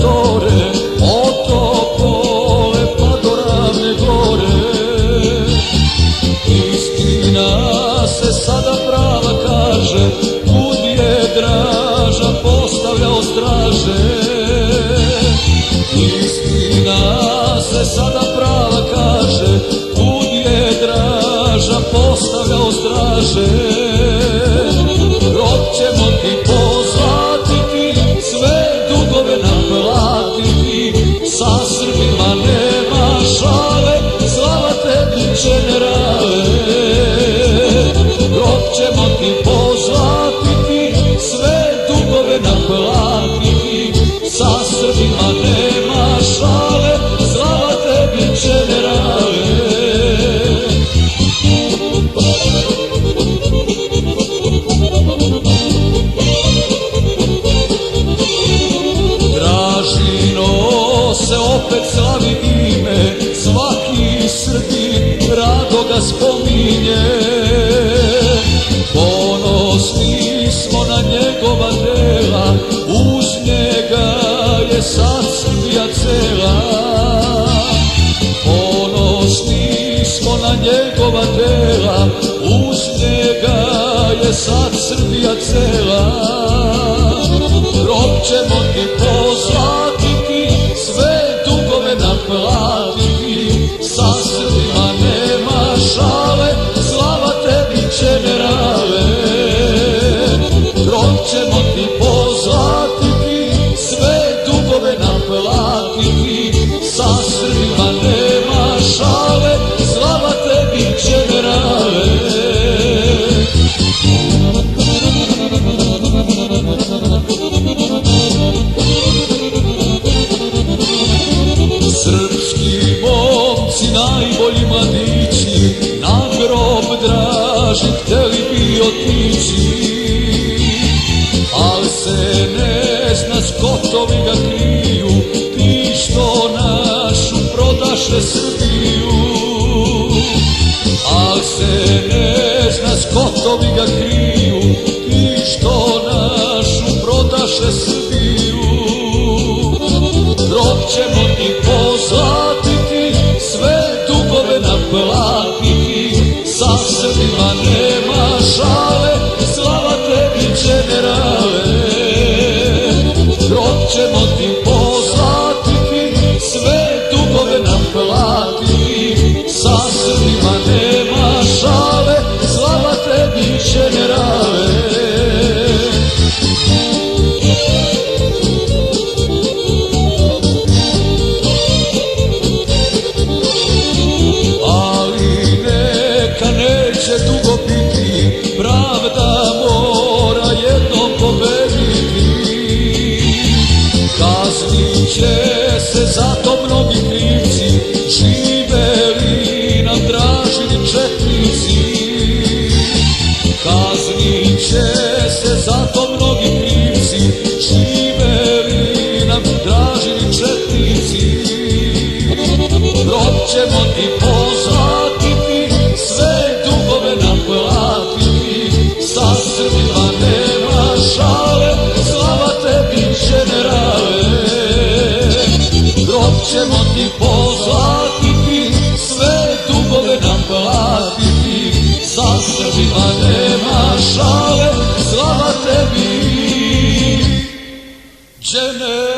tore, od Topole pa do Ravne gore. Istina se sada prava kaže, kud je Draža postavljao straže. Istina se sada prava kaže, kud je Draža postavljao straže. Rok ćemo ti pozlatiti, sve dugove naplatiti, sa Srbima nema šale, slava tebi generale. Rok ćemo ti pozlatiti, sve dugove naplatiti, sa Srbima nema šale, slava tebi generale. Dražino se opet slavi ime, svaki Srbin rado ga spominje. Ponosni smo na njegova dela, uz njega je sad Srbija cela. Ponosni smo na njegova dela, uz njega je sad Srbija cela. Rok ćemo ti pozlatiti, sve dugove naplatiti, sa Srbima nema šale, slava tebi generale. Rok ćemo ti pozlatiti, sve dugove naplatiti, sa Srbima nema šale, slava tebi generale. Srpski momci, najbolji mladići, na grob Draži hteli bi otići. Al se ne zna, skotovi ga kriju, ti što našu prodaše Srbiju. Al se ne zna, skotovi ga kriju, ti što našu prodaše Srbiju. Rok ćemo ti pozlatiti, sve dugove naplatiti, sa Srbima nema šale, slava tebi generale. Rok ćemo ti pozlatiti, sve dugove naplatiti, sa Srbima nema šale, slava tebi generale. Dugo biti, pravda mora jednom pobediti. Kaznit će se zato mnogi krivci, živeli nam Dražini četnici. Kaznit će se zato mnogi krivci, živeli nam Dražini četnici. Rok ćemo ti pozlatiti, sve dugove naplatiti, sa Srbima nema šale, slava tebi generale. Rok ćemo ti pozlatiti, sve dugove naplatiti, sa Srbima nema šale, slava tebi generale.